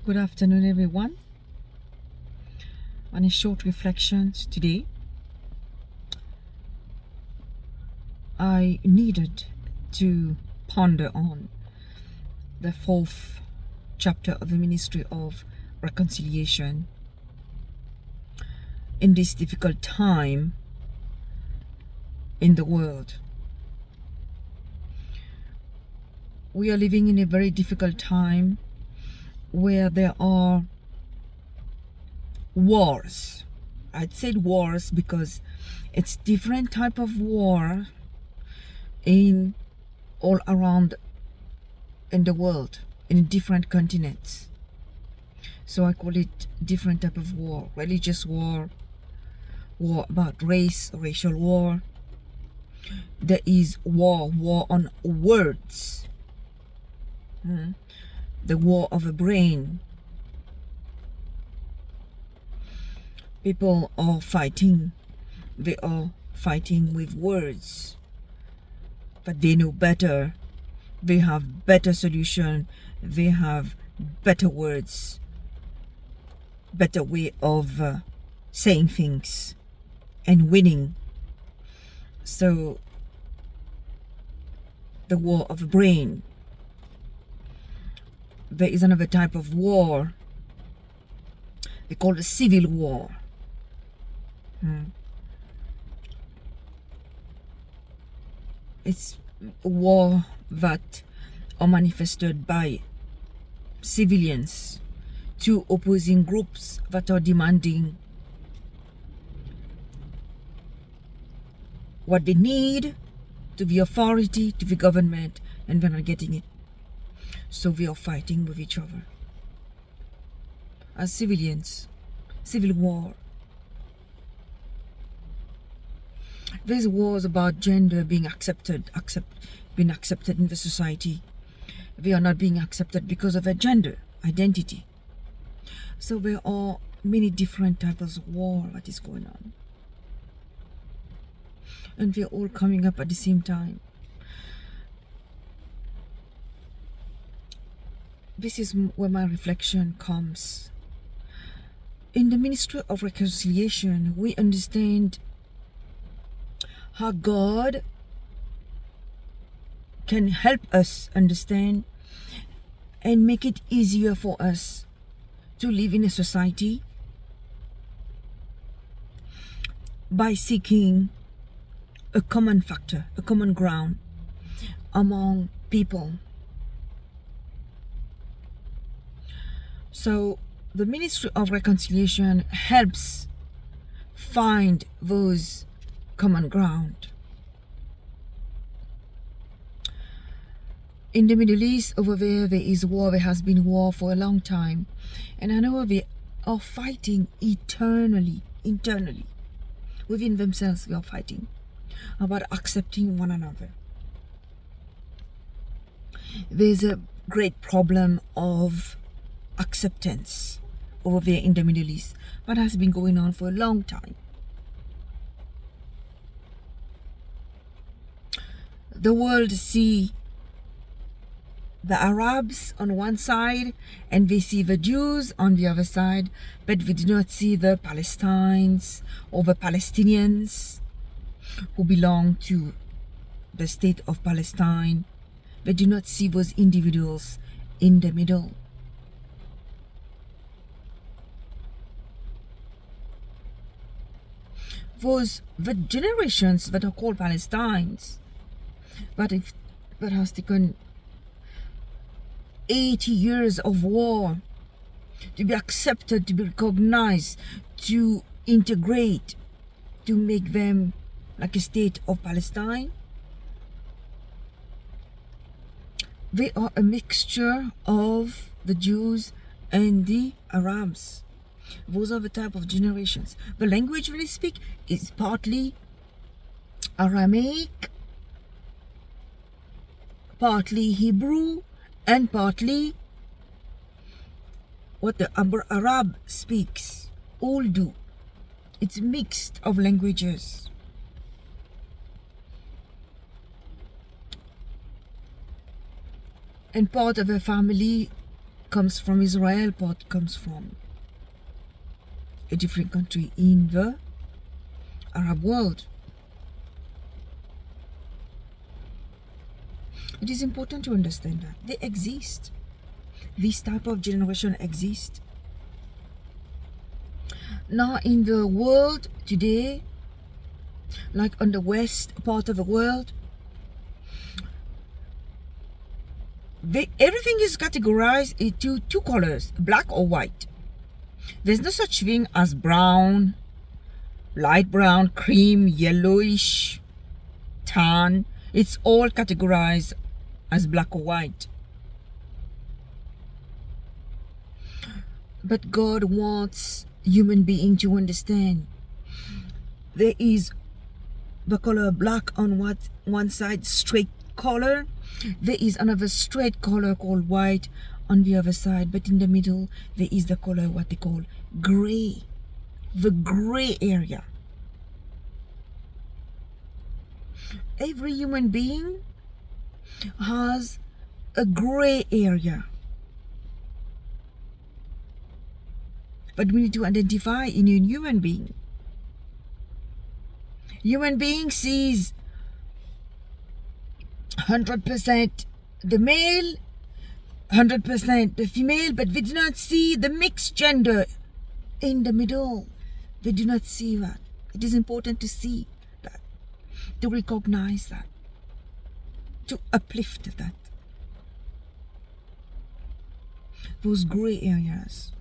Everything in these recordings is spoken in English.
Good afternoon, everyone. On a short reflections today, I needed to ponder on the fourth chapter of the ministry of reconciliation in this difficult time in the world. We are living in a very difficult time where there are wars. I'd said wars because it's different type of war in all around in the world, in different continents. So I call it different type of war: religious war, war about race, racial war. There is war on words, the war of the brain. People are fighting. They are fighting with words, but they know better. They have better solution. They have better words, better way of saying things and winning. So the war of the brain. There is another type of war they call the civil war. It's a war that are manifested by civilians, two opposing groups that are demanding what they need to the authority, to the government, and they're not getting it. So we are fighting with each other as civilians. Civil war. There's wars about gender being accepted in the society. They are not being accepted because of their gender identity. So there are many different types of war that is going on, and they're all coming up at the same time. This is where my reflection comes. In the ministry of reconciliation, we understand how God can help us understand and make it easier for us to live in a society by seeking a common factor, a common ground among people. So the ministry of reconciliation helps find those common ground. In the Middle East, over there is war. There has been war for a long time, and I know they are fighting internally within themselves. They are fighting about accepting one another. There's a great problem of acceptance over there in the Middle East that has been going on for a long time. The world see the Arabs on one side and they see the Jews on the other side, but we do not see the Palestinians or the Palestinians who belong to the state of Palestine. They do not see those individuals in the middle. The generations that are called Palestinians, that has taken 80 years of war to be accepted, to be recognized, to integrate, to make them like a state of Palestine. They are a mixture of the Jews and the Arabs. Those are the type of generations. The language they speak is partly Aramaic, partly Hebrew, and partly what the Arab speaks. All do. It's mixed of languages. And part of the family comes from Israel, part comes from a different country in the Arab world. It is important to understand that they exist. This type of generation exists. Now in the world today, like on the west part of the world, everything is categorized into two colors, black or white. There's no such thing as brown, light brown, cream, yellowish, tan. It's all categorized as black or white. But God wants human being to understand there is the color black on one side, straight color. There is another straight color called white on the other side, but in the middle there is the color what they call gray, the gray area. Every human being has a gray area, but we need to identify in a human being. Human being sees 100% the male, 100% the female, but we do not see the mixed gender in the middle. They do not see that. It is important to see that, to recognize that, to uplift that. Those gray areas.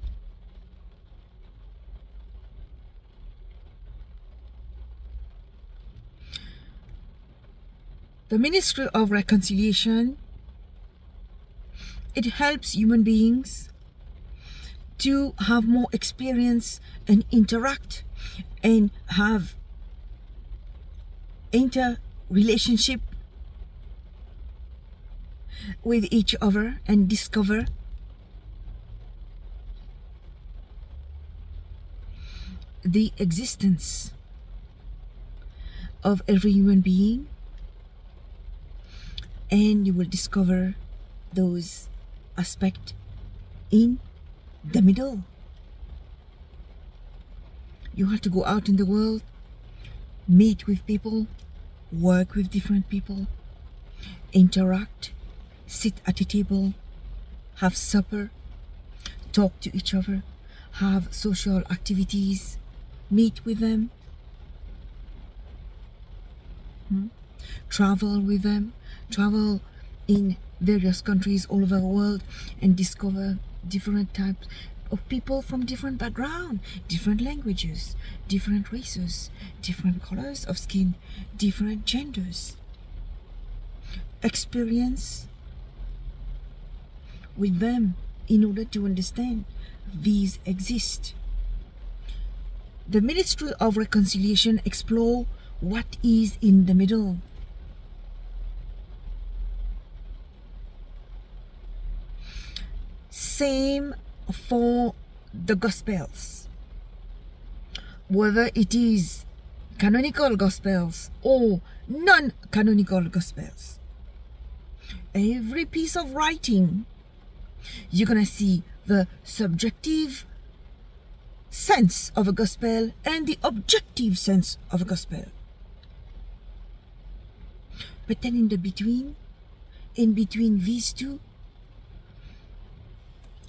The ministry of reconciliation, it helps human beings to have more experience and interact and have inter-relationship with each other and discover the existence of every human being, and you will discover those aspects in the middle. You have to go out in the world, meet with people, work with different people, interact, sit at a table, have supper, talk to each other, have social activities, meet with them, travel with them, travel in various countries all over the world and discover different types of people from different backgrounds, different languages, different races, different colors of skin, different genders. Experience with them in order to understand these exist. The Ministry of Reconciliation explore what is in the middle. Same for the Gospels, whether it is canonical Gospels or non-canonical Gospels. Every piece of writing, you're gonna see the subjective sense of a Gospel and the objective sense of a Gospel. But then in between these two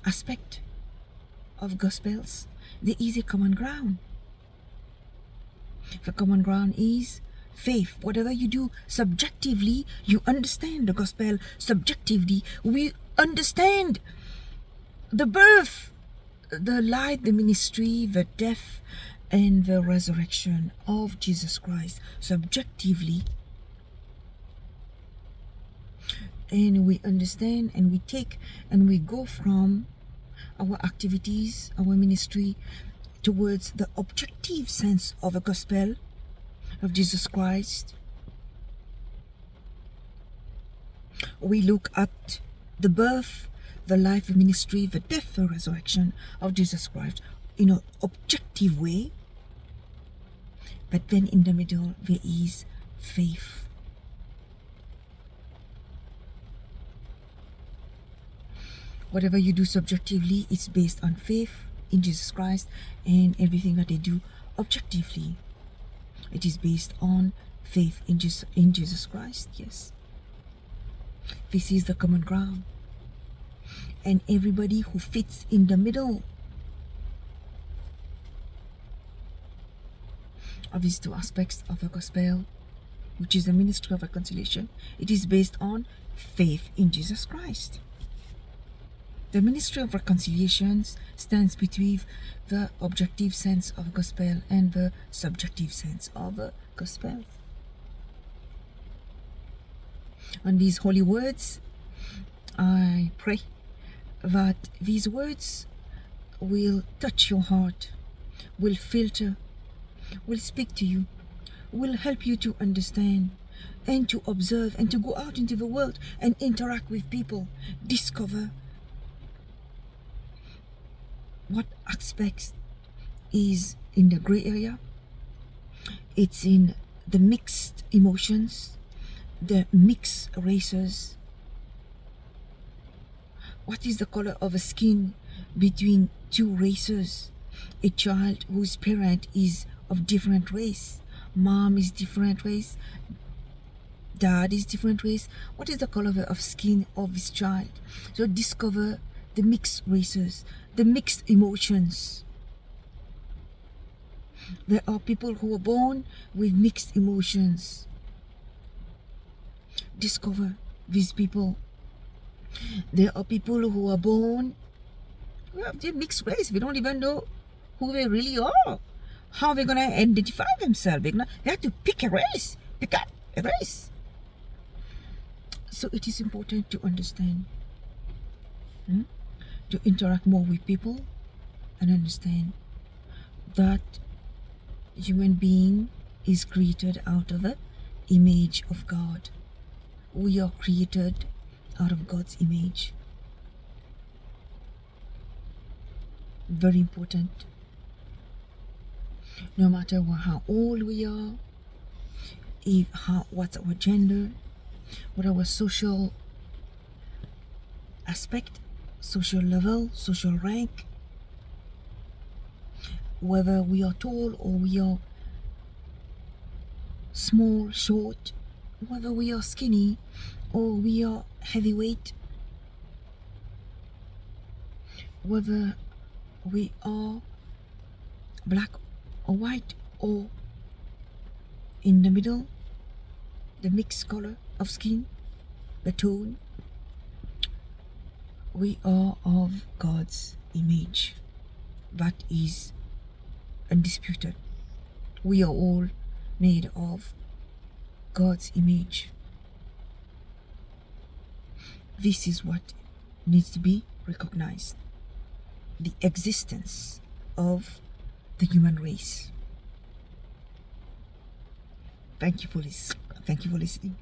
aspect of Gospels, there is a common ground. The common ground is faith. Whatever you do subjectively, you understand the Gospel subjectively. We understand the birth, the light, the ministry, the death, and the resurrection of Jesus Christ subjectively. And we understand and we take and we go from our activities, our ministry, towards the objective sense of the gospel of Jesus Christ. We look at the birth, the life, the ministry, the death, the resurrection of Jesus Christ in an objective way. But then in the middle there is faith. Whatever you do subjectively, it's based on faith in Jesus Christ, and everything that they do objectively, it is based on faith in Jesus Christ. Yes, this is the common ground, and everybody who fits in the middle of these two aspects of the gospel, which is the ministry of reconciliation, it is based on faith in Jesus Christ. The ministry of reconciliation stands between the objective sense of gospel and the subjective sense of gospel. On these holy words, I pray that these words will touch your heart, will filter, will speak to you, will help you to understand and to observe and to go out into the world and interact with people, discover what aspects is in the gray area. It's in the mixed emotions, the mixed races. What is the color of a skin between two races? A child whose parent is of different race, mom is different race, dad is different race. What is the color of skin of this child? So discover the mixed races, the mixed emotions. There are people who are born with mixed emotions. Discover these people. There are people who are born with their mixed race. We don't even know who they really are. How are they going to identify themselves? They have to pick a race, pick up a race. So it is important to understand, to interact more with people and understand that human being is created out of the image of God. We are created out of God's image. Very important. No matter how old we are, what's our gender, what our social aspect, social level, social rank, whether we are tall or we are small, short, whether we are skinny or we are heavyweight, whether we are black or white or in the middle, the mixed color of skin, the tone, we are of God's image. That is undisputed. We are all made of God's image. This is what needs to be recognized: the existence of the human race. Thank you for listening.